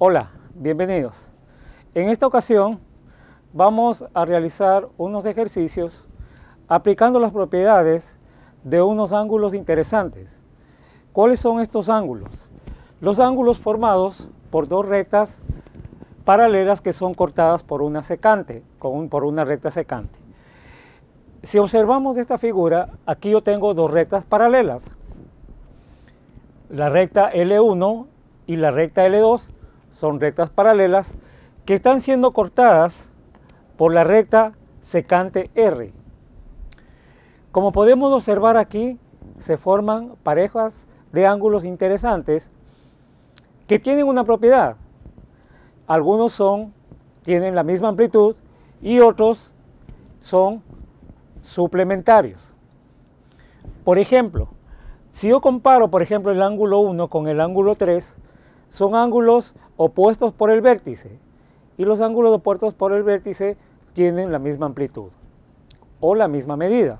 Hola, bienvenidos. En esta ocasión vamos a realizar unos ejercicios aplicando las propiedades de unos ángulos interesantes. ¿Cuáles son estos ángulos? Los ángulos formados por dos rectas paralelas que son cortadas por una secante, por una recta secante. Si observamos esta figura, aquí yo tengo dos rectas paralelas. La recta L1 y la recta L2 son rectas paralelas que están siendo cortadas por la recta secante R. Como podemos observar aquí, se forman parejas de ángulos interesantes que tienen una propiedad. Algunos tienen la misma amplitud y otros son suplementarios. Por ejemplo, si yo comparo, el ángulo 1 con el ángulo 3, son ángulos opuestos por el vértice, y los ángulos opuestos por el vértice tienen la misma amplitud o la misma medida.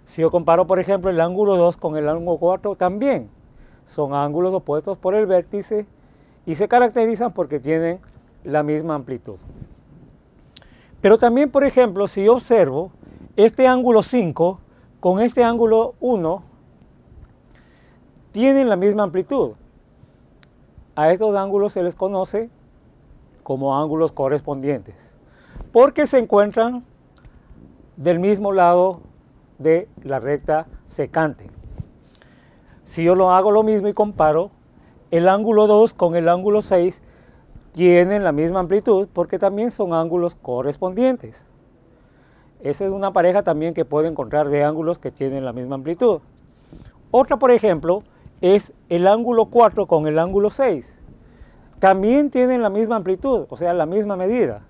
Si yo comparo, por ejemplo, el ángulo 2 con el ángulo 4, también son ángulos opuestos por el vértice y se caracterizan porque tienen la misma amplitud. Pero también, por ejemplo, si yo observo este ángulo 5 con este ángulo 1, tienen la misma amplitud. A estos ángulos se les conoce como ángulos correspondientes, porque se encuentran del mismo lado de la recta secante. Si yo hago lo mismo y comparo, el ángulo 2 con el ángulo 6 tienen la misma amplitud porque también son ángulos correspondientes. Esa es una pareja también que puedo encontrar de ángulos que tienen la misma amplitud. Otra, por ejemplo, es el ángulo 4 con el ángulo 6. También tienen la misma amplitud, o sea, la misma medida.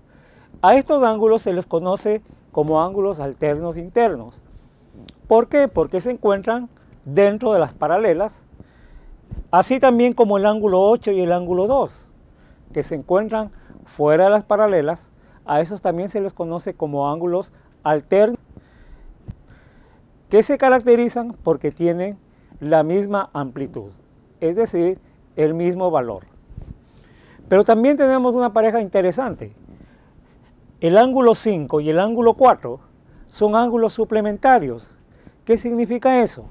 A estos ángulos se les conoce como ángulos alternos internos. ¿Por qué? Porque se encuentran dentro de las paralelas, así también como el ángulo 8 y el ángulo 2, que se encuentran fuera de las paralelas. A esos también se les conoce como ángulos alternos, que se caracterizan porque tienen la misma amplitud, es decir, el mismo valor. Pero también tenemos una pareja interesante. El ángulo 5 y el ángulo 4 son ángulos suplementarios. ¿Qué significa eso?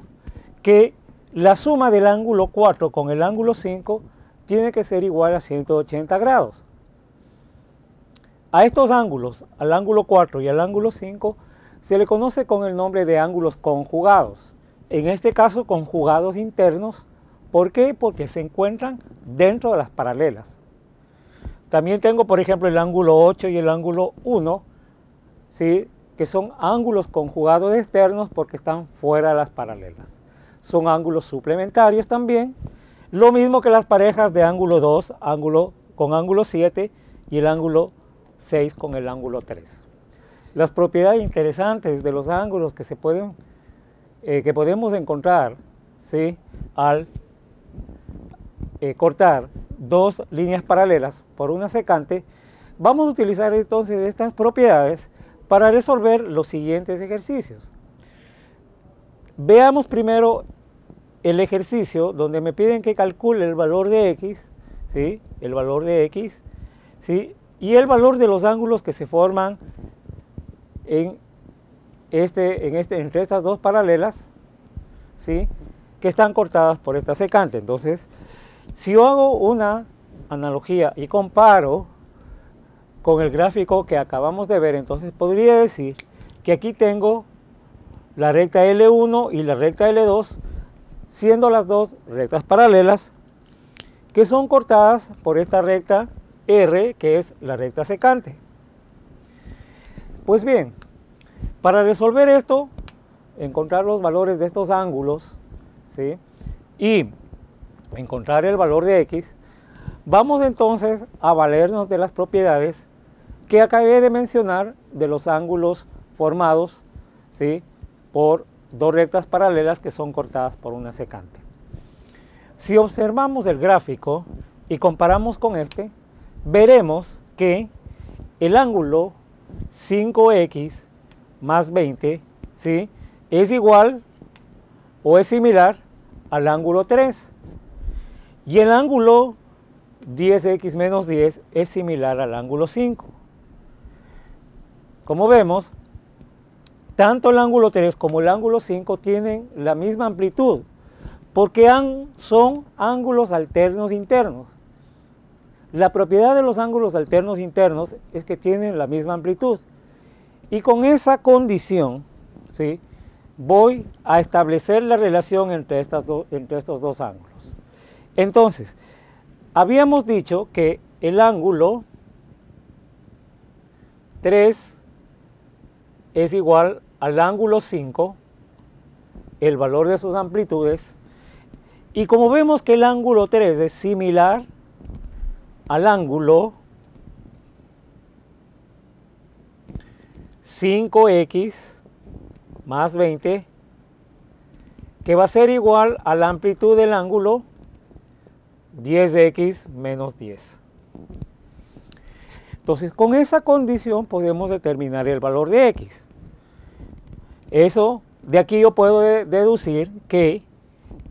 Que la suma del ángulo 4 con el ángulo 5 tiene que ser igual a 180 grados. A estos ángulos, al ángulo 4 y al ángulo 5, se le conoce con el nombre de ángulos conjugados. En este caso, conjugados internos. ¿Por qué? Porque se encuentran dentro de las paralelas. También tengo, por ejemplo, el ángulo 8 y el ángulo 1, ¿sí?, que son ángulos conjugados externos porque están fuera de las paralelas. Son ángulos suplementarios también, lo mismo que las parejas de ángulo 2 con ángulo 7 y el ángulo 6 con el ángulo 3. Las propiedades interesantes de los ángulos que podemos encontrar, ¿sí?, al cortar dos líneas paralelas por una secante, vamos a utilizar entonces estas propiedades para resolver los siguientes ejercicios. Veamos primero el ejercicio donde me piden que calcule el valor de x, ¿sí?, el valor de x, ¿sí?, y el valor de los ángulos que se forman entre estas dos paralelas, ¿sí?, que están cortadas por esta secante. Entonces, si yo hago una analogía y comparo con el gráfico que acabamos de ver, entonces podría decir que aquí tengo la recta L1 y la recta L2, siendo las dos rectas paralelas que son cortadas por esta recta R, que es la recta secante. Pues bien, para resolver esto, encontrar los valores de estos ángulos, ¿sí?, y encontrar el valor de x, vamos entonces a valernos de las propiedades que acabé de mencionar de los ángulos formados, ¿sí?, por dos rectas paralelas que son cortadas por una secante. Si observamos el gráfico y comparamos con este, veremos que el ángulo 5x más 20, ¿sí?, es igual o es similar al ángulo 3. Y el ángulo 10x menos 10 es similar al ángulo 5. Como vemos, tanto el ángulo 3 como el ángulo 5 tienen la misma amplitud, porque son ángulos alternos internos. La propiedad de los ángulos alternos internos es que tienen la misma amplitud. Y con esa condición, ¿sí?, voy a establecer la relación entre estos dos ángulos. Entonces, habíamos dicho que el ángulo 3 es igual al ángulo 5, el valor de sus amplitudes, y como vemos que el ángulo 3 es similar al ángulo 5x más 20, que va a ser igual a la amplitud del ángulo 10x menos 10. Entonces, con esa condición podemos determinar el valor de x. De aquí yo puedo deducir que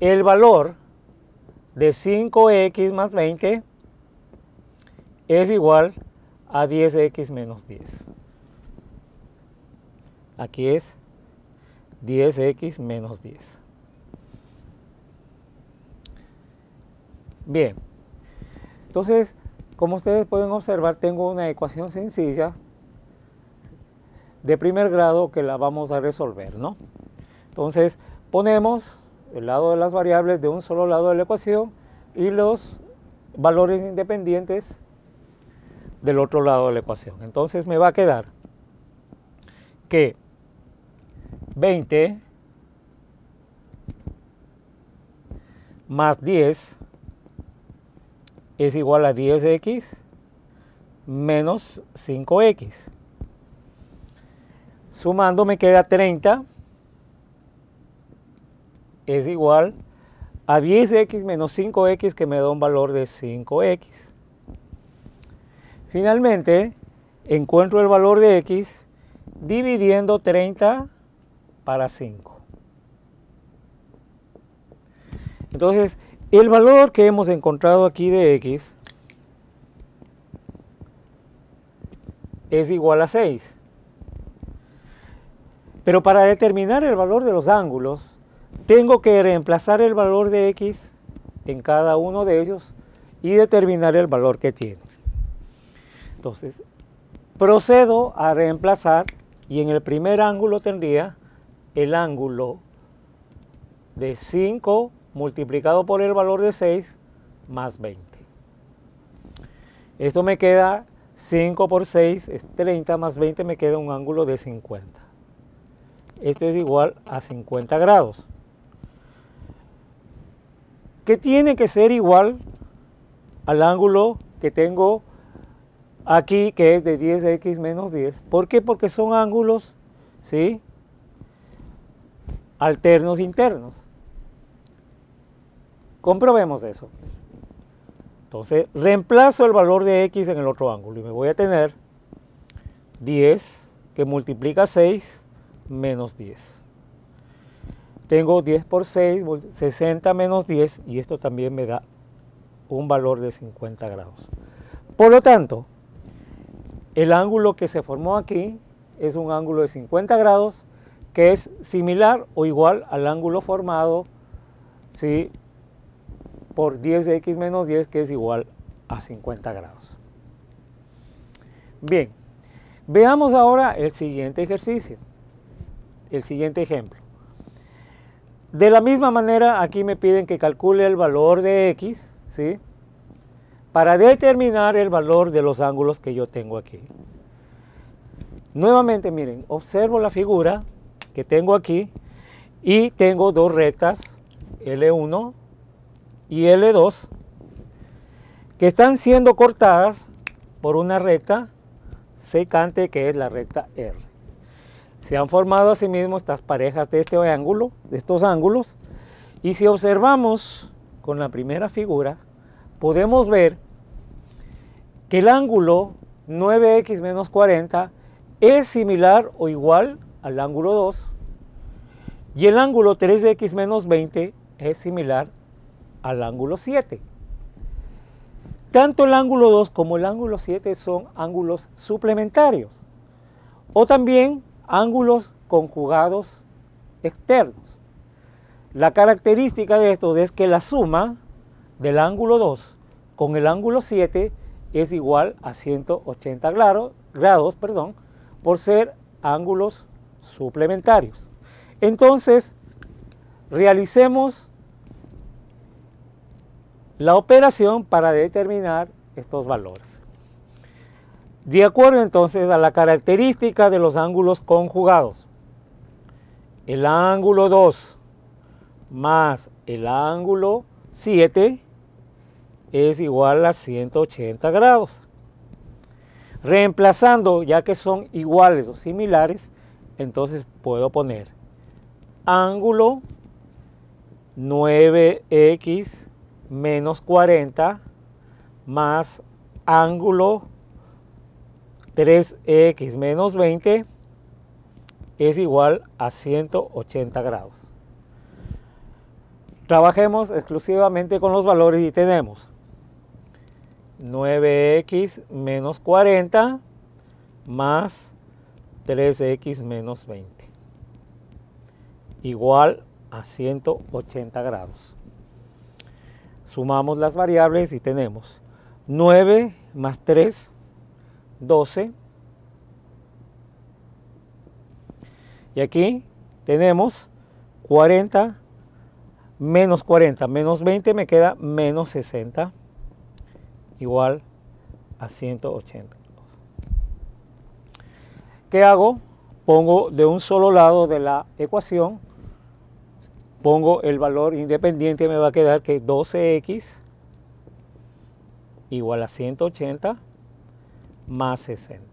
el valor de 5x más 20 es igual a 10x menos 10. Aquí es 10x menos 10. Bien, entonces, como ustedes pueden observar, tengo una ecuación sencilla de primer grado que la vamos a resolver, ¿no? Entonces, ponemos el lado de las variables de un solo lado de la ecuación y los valores independientes del otro lado de la ecuación. Entonces, me va a quedar que 20 más 10 es igual a 10x menos 5x. Sumando me queda 30 es igual a 10x menos 5x, que me da un valor de 5x. Finalmente, encuentro el valor de x dividiendo 30 para 5. Entonces, el valor que hemos encontrado aquí de x es igual a 6. Pero para determinar el valor de los ángulos, tengo que reemplazar el valor de x en cada uno de ellos y determinar el valor que tiene. Entonces, procedo a reemplazar y en el primer ángulo tendría el ángulo de 5 multiplicado por el valor de 6 más 20. Esto me queda 5 por 6 es 30 más 20, me queda un ángulo de 50. Esto es igual a 50 grados. Que tiene que ser igual al ángulo que tengo aquí, que es de 10x menos 10. ¿Por qué? Porque son ángulos, ¿sí?, alternos internos. Comprobemos eso. Entonces, reemplazo el valor de x en el otro ángulo y me voy a tener 10 que multiplica 6 menos 10. Tengo 10 por 6, 60 menos 10, y esto también me da un valor de 50 grados. Por lo tanto, el ángulo que se formó aquí es un ángulo de 50 grados, que es similar o igual al ángulo formado, ¿sí?, por 10 de x menos 10, que es igual a 50 grados. Bien, veamos ahora el siguiente ejercicio, el siguiente ejemplo. De la misma manera, aquí me piden que calcule el valor de x, ¿sí?, para determinar el valor de los ángulos que yo tengo aquí. Nuevamente, miren, observo la figura que tengo aquí y tengo dos rectas, L1 y L2, que están siendo cortadas por una recta secante, que es la recta R. Se han formado asimismo estas parejas de este ángulo, de estos ángulos, y si observamos con la primera figura, podemos ver que el ángulo 9x menos 40 es similar o igual al ángulo 2, y el ángulo 3x menos 20 es similar al ángulo 7. tanto el ángulo 2 como el ángulo 7 son ángulos suplementarios o también ángulos conjugados externos. La característica de estos es que la suma del ángulo 2 con el ángulo 7 es igual a 180 grados, por ser ángulos suplementarios. Entonces, realicemos la operación para determinar estos valores. De acuerdo entonces a la característica de los ángulos conjugados, el ángulo 2 más el ángulo 7 es igual a 180 grados. Reemplazando, ya que son iguales o similares, entonces puedo poner ángulo 9x menos 40 más ángulo 3x menos 20 es igual a 180 grados. Trabajemos exclusivamente con los valores y tenemos 9x menos 40 más 3x menos 20 igual a 180 grados. Sumamos las variables y tenemos 9 más 3, 12. Y aquí tenemos 40 menos 40 menos 20 me queda menos 60 igual a 180. ¿Qué hago? Pongo de un solo lado de la ecuación, pongo el valor independiente, me va a quedar que 12x igual a 180 más 60.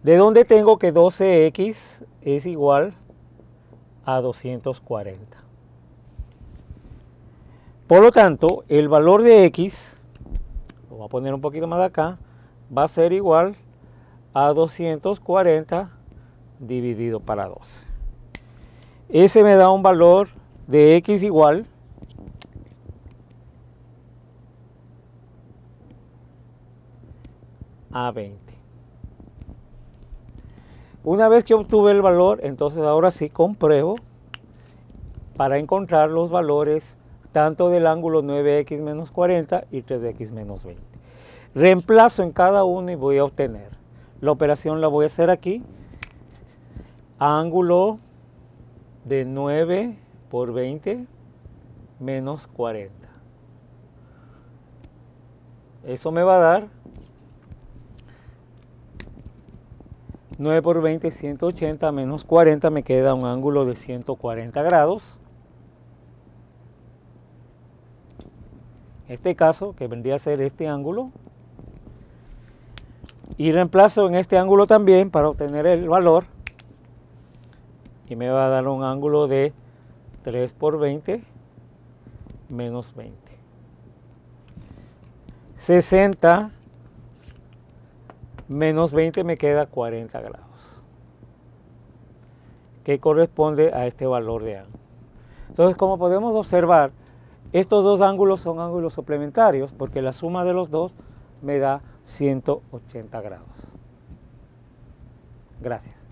¿De dónde tengo que 12x es igual a 240? Por lo tanto, el valor de x, lo voy a poner un poquito más acá, va a ser igual a 240 dividido para 12. Ese me da un valor de x igual a 20. Una vez que obtuve el valor, entonces ahora sí compruebo para encontrar los valores tanto del ángulo 9x menos 40 y 3x menos 20. Reemplazo en cada uno y voy a obtener. La operación la voy a hacer aquí. Ángulo de 9 por 20 menos 40. Eso me va a dar 9 por 20, 180 menos 40, me queda un ángulo de 140 grados. En este caso, que vendría a ser este ángulo. Y reemplazo en este ángulo también para obtener el valor. Y me va a dar un ángulo de 3 por 20 menos 20. 60 menos 20 me queda 40 grados, que corresponde a este valor de ángulo. Entonces, como podemos observar, estos dos ángulos son ángulos suplementarios porque la suma de los dos me da 180 grados. Gracias.